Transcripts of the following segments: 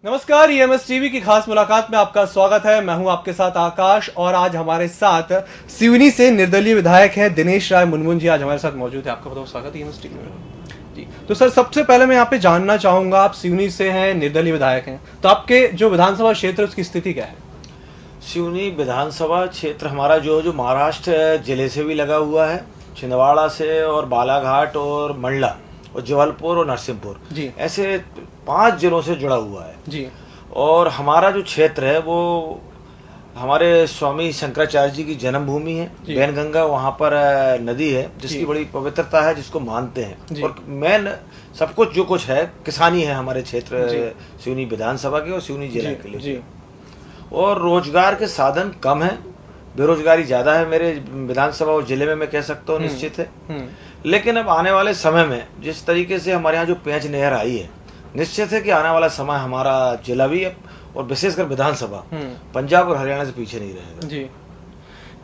नमस्कार, EMS TV की खास मुलाकात में आपका स्वागत है। मैं हूं आपके साथ आकाश और आज हमारे साथ सिवनी से निर्दलीय विधायक हैं दिनेश राय मुनमुन जी आज हमारे साथ मौजूद है। आपका बहुत स्वागत है ईएमएस टीवी में। जी तो सर, सबसे पहले मैं यहाँ पे जानना चाहूंगा, आप सिवनी से हैं, निर्दलीय विधायक हैं, तो आपके जो विधानसभा क्षेत्र उसकी स्थिति क्या है? सिवनी विधानसभा क्षेत्र हमारा जो महाराष्ट्र जिले से भी लगा हुआ है, छिंदवाड़ा से और बालाघाट और मंडला और जबलपुर और नरसिंहपुर जी, ऐसे 5 जिलों से जुड़ा हुआ है जी, और हमारा जो क्षेत्र है वो हमारे स्वामी शंकराचार्य जी की जन्मभूमि है। बैनगंगा वहाँ पर नदी है जिसकी बड़ी पवित्रता है, जिसको मानते हैं। और मेन सब कुछ जो कुछ है किसानी है हमारे क्षेत्र सिवनी विधानसभा के और सिवनी जिले के लिए। और रोजगार के साधन कम है, बेरोजगारी ज्यादा है मेरे विधानसभा और जिले में, मैं कह सकता हूँ निश्चित है। लेकिन अब आने वाले समय में जिस तरीके से हमारे यहाँ जो पेंच नहर आई है, निश्चित है कि आने वाला समय हमारा जिला भी और विशेषकर विधानसभा पंजाब और हरियाणा से पीछे नहीं रहेगा।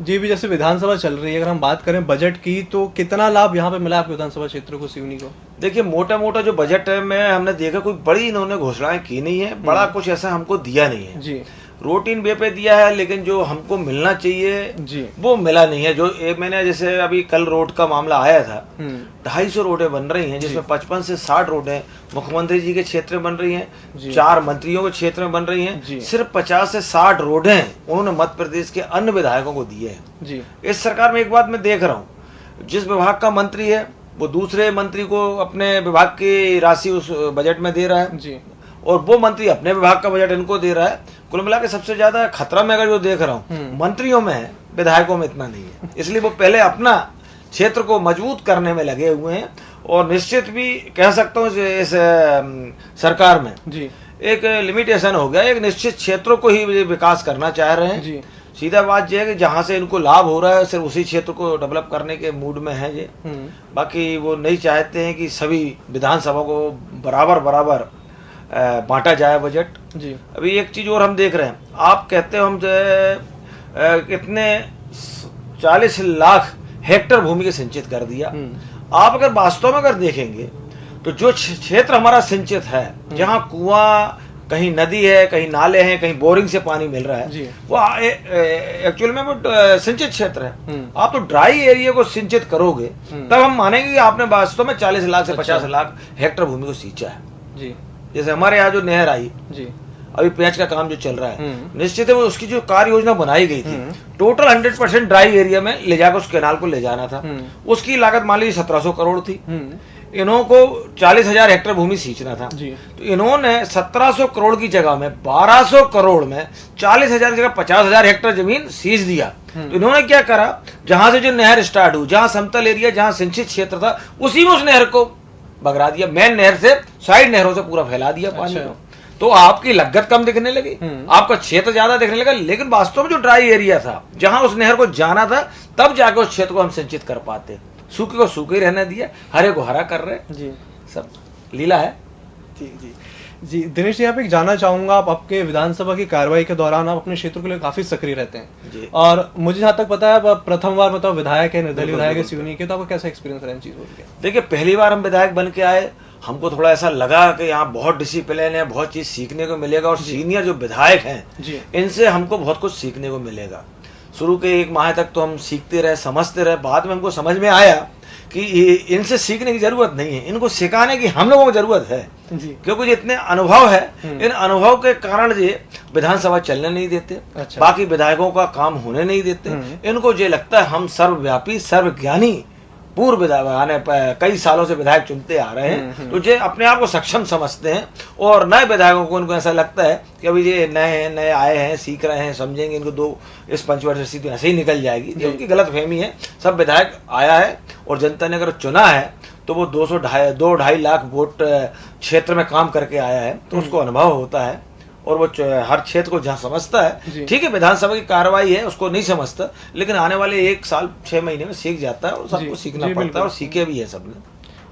जी भी जैसे विधानसभा चल रही है, अगर हम बात करें बजट की, तो कितना लाभ यहाँ पे मिला आपके विधानसभा क्षेत्र को, सिवनी को? देखिए, मोटा मोटा जो बजट में हमने देखा, कोई बड़ी इन्होंने घोषणाएं की नहीं है, बड़ा कुछ ऐसा हमको दिया नहीं है जी। रूटीन वे पे दिया है, लेकिन जो हमको मिलना चाहिए जी वो मिला नहीं है। जो एक महीने जैसे अभी कल रोड का मामला आया था, 250 रोडें बन रही हैं, जिसमें 55 से 60 रोडें मुख्यमंत्री जी के क्षेत्र में बन रही हैं, 4 मंत्रियों के क्षेत्र में बन रही हैं। सिर्फ 50 से 60 रोडें उन्होंने मध्य प्रदेश के अन्य विधायकों को दिए हैं। इस सरकार में एक बात मैं देख रहा हूँ, जिस विभाग का मंत्री है वो दूसरे मंत्री को अपने विभाग की राशि उस बजट में दे रहा है और वो मंत्री अपने विभाग का बजट इनको दे रहा है। कुल मिला के सबसे ज्यादा खतरा मैं अगर जो देख रहा हूँ मंत्रियों में है, विधायकों में इतना नहीं है। इसलिए वो पहले अपना क्षेत्र को मजबूत करने में लगे हुए हैं और निश्चित भी कह सकता हूँ इस सरकार में जी एक लिमिटेशन हो गया, एक निश्चित क्षेत्रों को ही विकास करना चाह रहे हैं जी। सीधा बात यह है कि जहाँ से इनको लाभ हो रहा है सिर्फ उसी क्षेत्र को डेवलप करने के मूड में है ये। बाकी वो नहीं चाहते हैं कि सभी विधानसभा को बराबर बराबर बांटा जाए बजट जी। अभी एक चीज और हम देख रहे हैं, आप कहते हो हम कितने 40 लाख हेक्टेयर भूमि के सिंचित कर दिया। आप अगर वास्तव में अगर देखेंगे तो जो क्षेत्र हमारा सिंचित है, जहाँ कुआं, कहीं नदी है, कहीं नाले हैं, कहीं बोरिंग से पानी मिल रहा है, वो एक्चुअल में वो सिंचित क्षेत्र है। आप तो ड्राई एरिया को सिंचित करोगे तब हम मानेंगे कि आपने वास्तव में 40 लाख से 50 लाख हेक्टेयर भूमि को सींचा है जी। जैसे हमारे यहाँ जो नहर आई जी, अभी पेंच का काम जो चल रहा है, निश्चित है वो उसकी जो कार्य योजना बनाई गई थी, टोटल 100% ड्राई एरिया में ले जाकर उस कैनाल को ले जाना था। उसकी लागत मान लीजिए 1700 करोड़ थी। इन्हों को 40,000 हेक्टेयर भूमि सींचना था जी। तो इन्होंने 1700 करोड़ की जगह में 1200 करोड़ में 40,000 की जगह 50,000 हेक्टेयर जमीन सींच दिया। तो इन्होंने क्या करा, जहां से जो नहर स्टार्ट हुई, जहां समतल एरिया, जहां सिंचित क्षेत्र था, उसी में उस नहर को बगरा दिया, मेन नहर से साइड नहरों से पूरा फैला दिया पानी को। तो आपकी लागत कम दिखने लगी, आपका क्षेत्र ज्यादा दिखने लगा, लेकिन वास्तव में जो ड्राई एरिया था, जहां उस नहर को जाना था, तब जाकर उस क्षेत्र को हम सिंचित कर पाते। सूखे को सूखे रहने दिया, हरे को हरा कर रहे जी। सब लीला है जी जी जी। दिनेश जी, यहाँ पे जानना चाहूंगा, आप आपके विधानसभा की कार्रवाई के दौरान आप अपने क्षेत्र के लिए काफी सक्रिय रहते हैं जी। और मुझे जहाँ तक पता है आप प्रथम बार मतलब विधायक है, निर्दलीय विधायक है सिवनी के, तो आपको कैसा एक्सपीरियंस रहा इन चीजों के? देखिए, पहली बार हम विधायक बन के आए, हमको थोड़ा ऐसा लगा कि यहाँ बहुत डिसिप्लिन है, बहुत चीज सीखने को मिलेगा और सीनियर जो विधायक हैं इनसे हमको बहुत कुछ सीखने को मिलेगा। शुरू के 1 माह तक तो हम सीखते रहे, समझते रहे, बाद में हमको समझ में आया कि इनसे सीखने की जरूरत नहीं है, इनको सिखाने की हम लोगों को जरूरत है जी। क्योंकि जितने अनुभव है, इन अनुभव के कारण ये विधानसभा चलने नहीं देते। अच्छा। बाकी विधायकों का काम होने नहीं देते। इनको ये लगता है हम सर्वव्यापी, सर्वज्ञानी पूर्व विधायक कई सालों से विधायक चुनते आ रहे हैं, तो ये अपने आप को सक्षम समझते हैं और नए विधायकों को उनको ऐसा लगता है कि अभी ये नए आए हैं, सीख रहे हैं, समझेंगे, इनको इस पंचवर्षीय तो ऐसे ही निकल जाएगी। ये उनकी गलत फहमी है। सब विधायक आया है और जनता ने अगर चुना है तो वो 2-2.5 लाख वोट क्षेत्र में काम करके आया है, तो उसको अनुभव होता है और वो हर क्षेत्र को जहाँ समझता है। ठीक है, विधानसभा की कार्रवाई है, उसको नहीं समझता, लेकिन आने वाले 1 साल 6 महीने में सीख जाता है और सबको सीखना पड़ता है और सीखे भी है सबने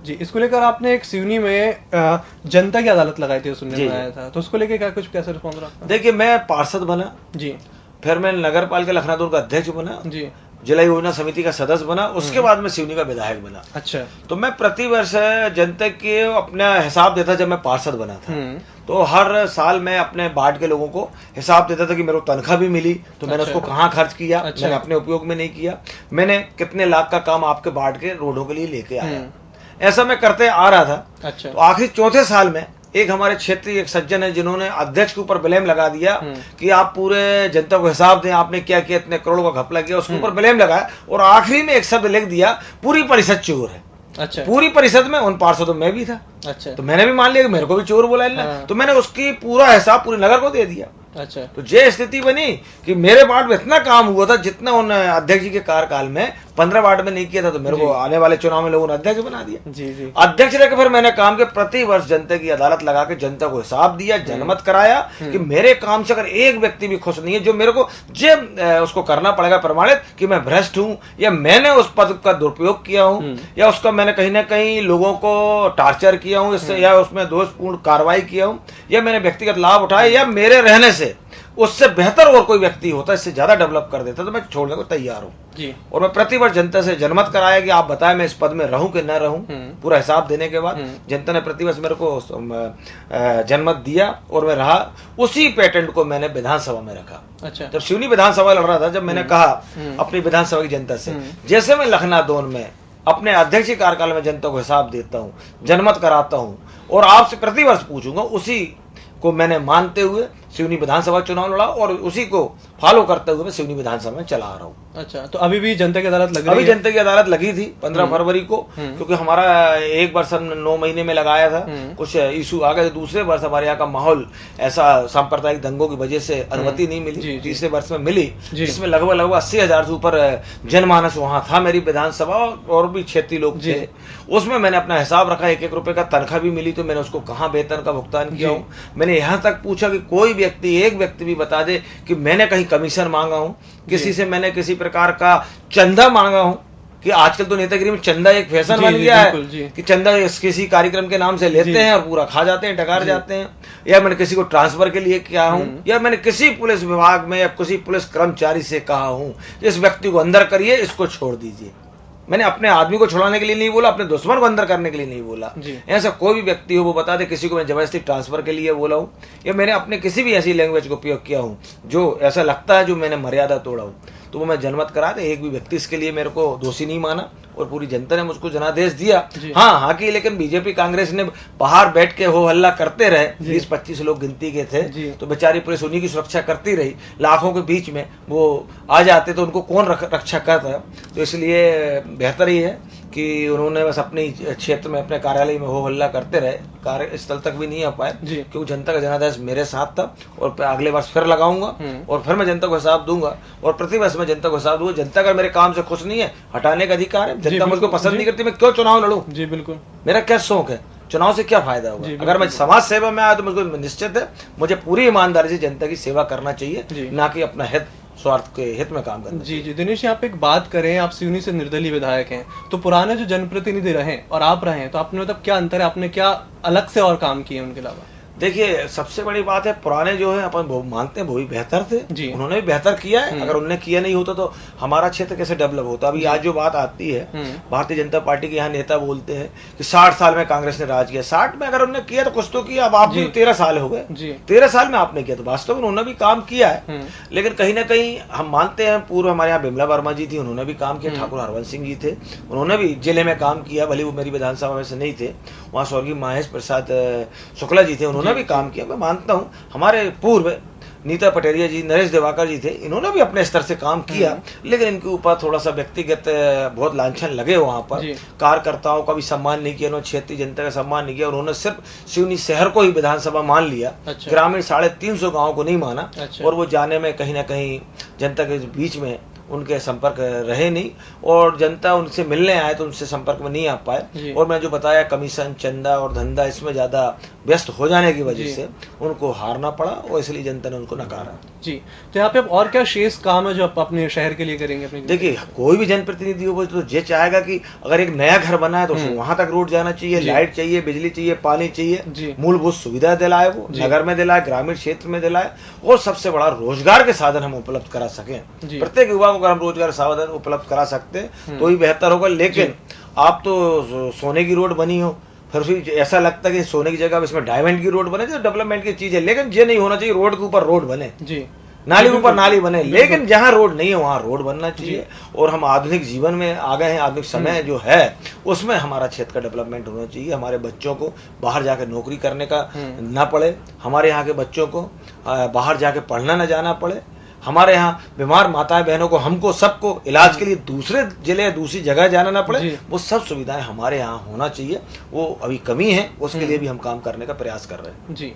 जी। इसको लेकर आपने एक सिवनी में जनता की अदालत लगाई थी, सुनने में आया था, तो उसको लेकर कैसा रिस्पॉन्स रहा? देखिए, मैं पार्षद बना जी, फिर मैं नगर पालिका लखनऊ का अध्यक्ष बना जी, जिला योजना समिति का सदस्य बना, उसके बाद मैं सिवनी का विधायक बना। अच्छा। तो मैं प्रतिवर्ष जनता के अपना हिसाब देता। जब मैं पार्षद बना था तो हर साल मैं अपने वार्ड के लोगों को हिसाब देता था कि मेरे को तनख्वाह भी मिली तो मैंने उसको कहाँ खर्च किया, मैंने अपने उपयोग में नहीं किया, मैंने कितने लाख का काम आपके वार्ड के रोडों के लिए लेके आया। ऐसा मैं करते आ रहा था। अच्छा। तो आखिरी चौथे साल में एक हमारे क्षेत्रीय एक सज्जन है जिन्होंने अध्यक्ष के ऊपर ब्लेम लगा दिया कि आप पूरे जनता को हिसाब दें, आपने क्या किया, इतने करोड़ का घपला किया, उसके ऊपर ब्लेम लगाया और आखिरी में एक शब्द लिख दिया, पूरी परिषद चोर है। अच्छा। पूरी परिषद में उन पार्षदों में भी था। अच्छा। तो मैंने भी मान लिया कि मेरे को भी चोर बोला है। तो मैंने उसकी पूरा हिसाब पूरे नगर को दे दिया। अच्छा। तो ये स्थिति बनी कि मेरे वार्ड में इतना काम हुआ था जितना उन अध्यक्ष जी के कार्यकाल में 15 वार्ड में नहीं किया था। तो मेरे को आने वाले चुनाव में लोगों ने अध्यक्ष बना दिया। जी। अध्यक्ष रहकर फिर मैंने काम के प्रति वर्ष जनता की अदालत लगा के जनता को हिसाब दिया, जनमत कराया कि मेरे काम से अगर एक व्यक्ति भी खुश नहीं है, जो मेरे को उसको करना पड़ेगा प्रमाणित कि मैं भ्रष्ट हूं या मैंने उस पद का दुरुपयोग किया हूं या उसका मैंने कहीं ना कहीं लोगों को टार्चर किया हूं इससे, या उसमें दोषपूर्ण कार्रवाई किया हूं, या मैंने व्यक्तिगत लाभ उठाया, या मेरे रहने से उससे बेहतर और कोई व्यक्ति होता, इससे ज्यादा डेवलप कर देता, तो मैं छोड़ने को तैयार हूँ। और मैं प्रतिवर्ष जनता से जनमत कराया कि आप बताएं मैं इस पद में रहूं कि न रहूं। पूरा हिसाब देने के बाद जनता ने प्रतिवर्ष मेरे को जनमत दिया और मैं रहा। उसी पेटेंट को मैंने विधानसभा में रखा। अच्छा। जब सिवनी विधानसभा लड़ रहा था, जब मैंने कहा अपनी विधानसभा की जनता से, जैसे मैं लखनादौन में अपने अध्यक्ष कार्यकाल में जनता को हिसाब देता हूँ, जनमत कराता हूँ और आपसे प्रतिवर्ष पूछूंगा, उसी को मैंने मानते हुए सिवनी विधानसभा चुनाव लड़ा और उसी को फॉलो करते हुए मैं सिवनी विधानसभा में चला आ रहा हूँ। अच्छा। तो अभी भी जनता की अदालत लग रही है? अभी जनता की अदालत लगी थी 15 फरवरी को, क्योंकि हमारा एक वर्ष 9 महीने में लगाया था, कुछ इशू आ गए। दूसरे वर्ष हमारे यहाँ का माहौल ऐसा सांप्रदायिक दंगों की वजह से अनुमति नहीं मिली, तीसरे वर्ष में मिली, जिसमें लगभग 80,000 से ऊपर जनमानस वहां था। मेरी विधानसभा और भी क्षेत्रीय लोग थे, उसमें मैंने अपना हिसाब रखा। 1-1 रुपए का तनख्वाह भी मिली तो मैंने उसको कहाँ वेतन का भुगतान किया हूँ। मैंने यहाँ तक पूछा कि कोई व्यक्ति, एक व्यक्ति भी बता दे कि मैंने कहीं कमीशन मांगा हूँ, किसी से मैंने किसी प्रकार का चंदा मांगा हूँ। कि आजकल तो नेतागिरी में चंदा एक फैशन बन गया है कि चंदा किसी कार्यक्रम के नाम से लेते हैं और पूरा खा जाते हैं, टकार जाते हैं। या मैंने किसी को ट्रांसफर के लिए किया हूँ, या मैंने किसी पुलिस विभाग में या किसी पुलिस कर्मचारी से कहा हूँ इस व्यक्ति को अंदर करिए, इसको छोड़ दीजिए। मैंने अपने आदमी को छुड़ाने के लिए नहीं बोला, अपने दुश्मन को अंदर करने के लिए नहीं बोला। ऐसा कोई भी व्यक्ति हो वो बता दे किसी को मैं जबरदस्ती ट्रांसफर के लिए बोला हूँ, या मैंने अपने किसी भी ऐसी लैंग्वेज को उपयोग किया हूँ जो ऐसा लगता है जो मैंने मर्यादा तोड़ा हूँ, तो वो मैं जनमत करा दे। एक भी व्यक्ति इसके लिए मेरे को दोषी नहीं माना और पूरी जनता ने मुझको जनादेश दिया। हाँ की लेकिन बीजेपी कांग्रेस ने बाहर बैठ के हो हल्ला करते रहे, 20-25 लोग गिनती के थे, तो बेचारी पुलिस उन्हीं की सुरक्षा करती रही। लाखों के बीच में वो आ जाते तो उनको कौन रक्षा करता। तो इसलिए बेहतर ही है कि उन्होंने बस अपने क्षेत्र में अपने कार्यालय में हो हल्ला करते रहे, कार्यस्थल तक भी नहीं आ पाए, क्योंकि जनता का जनादेश मेरे साथ था। और अगले वर्ष फिर लगाऊंगा और फिर मैं जनता को हिसाब दूंगा और प्रतिवर्ष मैं जनता को हिसाब दूंगा। जनता अगर मेरे काम से खुश नहीं है, हटाने का अधिकार है। जनता मुझको पसंद नहीं करती, मैं क्यों चुनाव लड़ूं? जी बिल्कुल। मेरा क्या शौक है, चुनाव से क्या फायदा होगा? अगर मैं समाज सेवा में आया तो मुझको निश्चित है मुझे पूरी ईमानदारी से जनता की सेवा करना चाहिए, ना कि अपना हित स्वार्थ के हित में काम करना। जी दिनेश, यहाँ पे एक बात करें, आप सिवनी से निर्दलीय विधायक हैं, तो पुराने जो जनप्रतिनिधि रहे और आप रहे, तो आपने मतलब क्या अंतर है, आपने क्या अलग से और काम किए उनके अलावा? देखिए सबसे बड़ी बात है, पुराने जो है अपन मानते हैं वो भी बेहतर थे, उन्होंने भी बेहतर किया है। अगर उन्होंने किया नहीं होता तो हमारा क्षेत्र कैसे डेवलप होता। अभी आज जो बात आती है, भारतीय जनता पार्टी के यहाँ नेता बोलते हैं कि 60 साल में कांग्रेस ने राज किया। 60 में अगर उन्होंने किया तो कुछ तो किया। अब आप भी 13 साल हो गए, 13 साल में आपने किया, तो वास्तव में उन्होंने भी काम किया है। लेकिन कहीं ना कहीं हम मानते हैं, पूर्व हमारे यहाँ बिमला वर्मा जी थी, उन्होंने भी काम किया। ठाकुर हरवंश सिंह जी थे, उन्होंने भी जिले में काम किया, भले वो मेरी विधानसभा में से नहीं थे। वहाँ स्वर्गीय महेश प्रसाद शुक्ला जी थे, उन्होंने भी काम किया। मैं मानता हूँ हमारे पूर्व नीता पटेरिया जी, नरेश दिवाकर जी थे, इन्होंने भी अपने स्तर से काम किया, लेकिन इनके ऊपर थोड़ा सा व्यक्तिगत बहुत लांछन लगे। वहां पर कार्यकर्ताओं का भी सम्मान नहीं किया, उन्होंने क्षेत्रीय जनता का सम्मान नहीं किया। उन्होंने सिर्फ सिवनी शहर को ही विधानसभा मान लिया, ग्रामीण 350 गाँव को नहीं माना। और वो जाने में कहीं ना कहीं जनता के बीच में उनके संपर्क रहे नहीं, और जनता उनसे मिलने आए तो उनसे संपर्क में नहीं आ पाए। और मैंने जो बताया कमीशन, चंदा और धंधा, इसमें ज्यादा व्यस्त हो जाने की वजह से उनको हारना पड़ा और इसलिए जनता ने उनको नकारा। जी, तो यहाँ पे अब और क्या शेष काम है जो आप अपने शहर के लिए करेंगे? अपने देखिए कोई भी जनप्रतिनिधि हो तो ये चाहेगा कि अगर एक नया घर बना है तो वहां तक रोड जाना चाहिए, लाइट चाहिए, बिजली चाहिए, पानी चाहिए, मूलभूत सुविधा दिलाए, वो नगर में दिलाए, ग्रामीण क्षेत्र में दिलाए, और सबसे बड़ा रोजगार के साधन हम उपलब्ध करा सकें। प्रत्येक युवा को अगर हम रोजगार साधन उपलब्ध करा सकते हैं तो ही बेहतर होगा। लेकिन आप तो सोने की रोड बनी हो, फिर ऐसा लगता है कि सोने की जगह इसमें डायमंड की रोड बने, जो डेवलपमेंट की चीज है, लेकिन ये नहीं होना चाहिए रोड के ऊपर रोड बने जी, नाली के ऊपर नाली बने, लेकिन जहां रोड नहीं है वहां रोड बनना चाहिए। और हम आधुनिक जीवन में आ गए हैं, आधुनिक समय जो है उसमें हमारा क्षेत्र का डेवलपमेंट होना चाहिए। हमारे बच्चों को बाहर जाकर नौकरी करने का ना पड़े, हमारे यहाँ के बच्चों को बाहर जाके पढ़ना न जाना पड़े, हमारे यहाँ बीमार माताएं बहनों को, हमको सबको इलाज के लिए दूसरे जिले दूसरी जगह जाना ना पड़े, वो सब सुविधाएं हमारे यहाँ होना चाहिए। वो अभी कमी है, उसके लिए भी हम काम करने का प्रयास कर रहे हैं जी।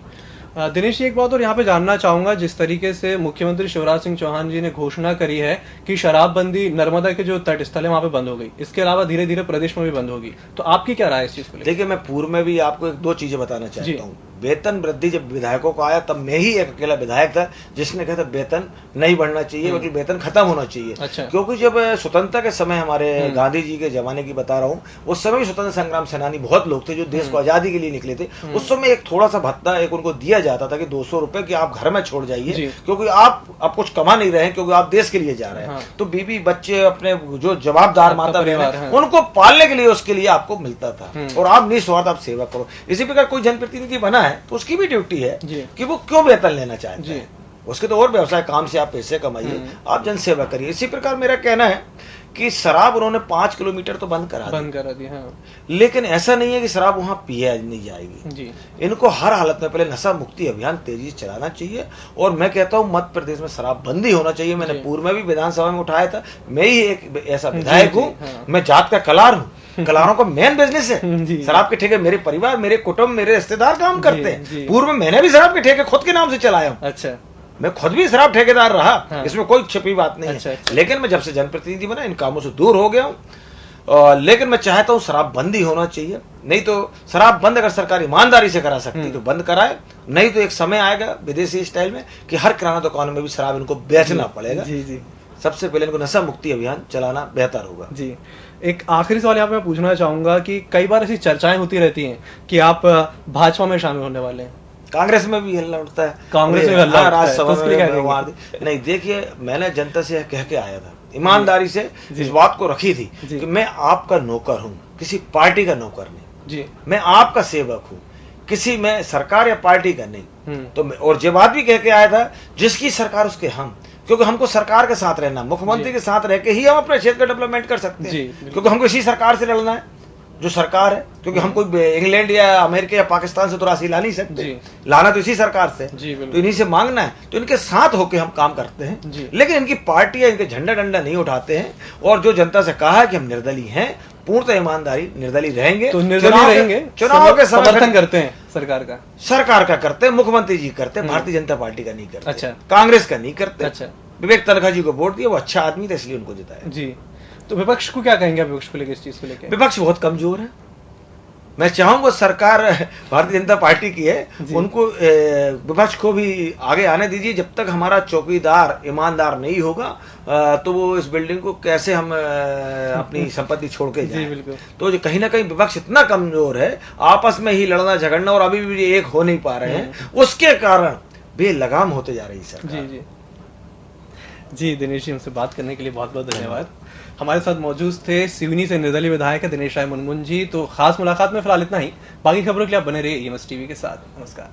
दिनेश जी, एक बात और यहाँ पे जानना चाहूंगा, जिस तरीके से मुख्यमंत्री शिवराज सिंह चौहान जी ने घोषणा करी है कि शराबबंदी नर्मदा के जो तट स्थल है वहां पे बंद हो गई, इसके अलावा धीरे धीरे प्रदेश में भी बंद होगी, तो आपकी क्या राय है इस चीज को लेकर? देखिए, मैं पूर्व में भी आपको दो चीजें बताना चाहता हूँ। वेतन वृद्धि जब विधायकों को आया तब मैं ही एक अकेला विधायक था जिसने कहा था वेतन नहीं बढ़ना चाहिए, बल्कि वेतन खत्म होना चाहिए। अच्छा। क्योंकि जब स्वतंत्रता के समय, हमारे गांधी जी के जमाने की बता रहा हूँ, उस समय भी स्वतंत्र संग्राम सेनानी बहुत लोग थे जो देश को आजादी के लिए निकले थे। उस समय एक थोड़ा सा भत्ता एक उनको दिया जाता था कि 200 रुपए की आप घर में छोड़ जाइए, क्योंकि आप अब कुछ कमा नहीं रहे हैं, क्योंकि आप देश के लिए जा रहे हैं। तो बीवी बच्चे, अपने जो जवाबदार माता बहन, उनको पालने के लिए उसके लिए आपको मिलता था, और आप निस्वार्थ आप सेवा करो। इसी प्रकार कोई जनप्रतिनिधि बना है तो उसकी भी ड्यूटी है कि वो क्यों वेतन लेना चाहते हैं, उसके तो और व्यवसाय काम से आप पैसे कमाइए, आप जन सेवा करिए। इसी प्रकार मेरा कहना है कि शराब उन्होंने 5 किलोमीटर तो बंद करा दी। हाँ। लेकिन ऐसा नहीं है कि शराब वहां पिया नहीं जाएगी जी। इनको हर हालत में पहले नशा मुक्ति अभियान तेजी से चलाना चाहिए, और मैं कहता हूँ मध्य प्रदेश में शराब बंदी होना चाहिए। मैंने पूर्व में भी विधानसभा में उठाया था, मैं ही एक ऐसा विधायक हूँ। हाँ। मैं जात का कलार हूँ, कलारों का मेन बिजनेस है शराब के ठेके। मेरे परिवार, मेरे कुटुंब, मेरे रिश्तेदार काम करते हैं। पूर्व में मैंने भी शराब के ठेके खुद के नाम से चलाया हूँ। अच्छा, मैं खुद भी शराब ठेकेदार रहा। हाँ। इसमें कोई छिपी बात नहीं है। लेकिन मैं जब से जनप्रतिनिधि बना इन कामों से दूर हो गया हूँ। लेकिन मैं चाहता हूँ शराब बंदी होना चाहिए। नहीं तो शराब बंद अगर सरकार ईमानदारी से करा सकती तो बंद कराए, नहीं तो एक समय आएगा विदेशी स्टाइल में कि हर किराना दुकान में भी शराब इनको बेचना पड़ेगा। जी जी। सबसे पहले इनको नशा मुक्ति अभियान चलाना बेहतर होगा जी। एक आखिरी सवाल यहाँ पे मैं पूछना चाहूंगा कि कई बार ऐसी चर्चाएं होती रहती हैं कि आप भाजपा में शामिल होने वाले हैं, कांग्रेस में भी हल्ला उठता है, कांग्रेस में हल्ला राज्यसभा में नहीं। देखिए, मैंने जनता से कह के आया था, ईमानदारी से इस बात को रखी थी कि मैं आपका नौकर हूँ, किसी पार्टी का नौकर नहीं जी। मैं आपका सेवक हूँ, किसी में सरकार या पार्टी का नहीं। तो और ये बात भी कह के आया था, जिसकी सरकार उसके हम, क्योंकि हमको सरकार के साथ रहना, मुख्यमंत्री के साथ रह के ही हम अपने क्षेत्र का डेवलपमेंट कर सकते हैं। क्योंकि हमको इसी सरकार से लड़ना है जो सरकार है, क्योंकि हम कोई इंग्लैंड या अमेरिका या पाकिस्तान से तो राशि ला नहीं सकते, लाना तो इसी सरकार से, तो इन्हीं से मांगना है। तो इनके साथ होके हम काम करते हैं, लेकिन इनकी पार्टी या इनके झंडा डंडा नहीं उठाते हैं। और जो जनता से कहा है कि हम निर्दलीय हैं, पूर्णतः ईमानदारी निर्दलीय रहेंगे, तो निर्दलीय रहेंगे, चुनाव के समर्थन करते हैं सरकार का करते हैं, मुख्यमंत्री जी करते हैं, भारतीय जनता पार्टी का नहीं करते। अच्छा, कांग्रेस का नहीं करते। अच्छा, विवेक तनखा जी को वोट दिया, वो अच्छा आदमी था इसलिए उनको जिताया जी। तो विपक्ष को क्या कहेंगे, विपक्ष को लेकर, इस चीज को लेकर? विपक्ष बहुत कमजोर है। मैं चाहूंगा सरकार भारतीय जनता पार्टी की है, उनको विपक्ष को भी आगे आने दीजिए। जब तक हमारा चौकीदार ईमानदार नहीं होगा तो वो इस बिल्डिंग को कैसे हम अपनी संपत्ति छोड़ के जाएं। तो जो कहीं ना कहीं विपक्ष इतना कमजोर है, आपस में ही लड़ना झगड़ना, और अभी भी एक हो नहीं पा रहे हैं, उसके कारण बेलगाम होते जा रही है सरकार। जी जी, दिनेश जी, हमसे बात करने के लिए बहुत बहुत धन्यवाद। हमारे साथ मौजूद थे सिवनी से निर्दलीय विधायक है दिनेश राय मुनमुन जी। तो खास मुलाकात में फिलहाल इतना ही, बाकी खबरों के लिए आप बने रहिए EMS TV के साथ। नमस्कार।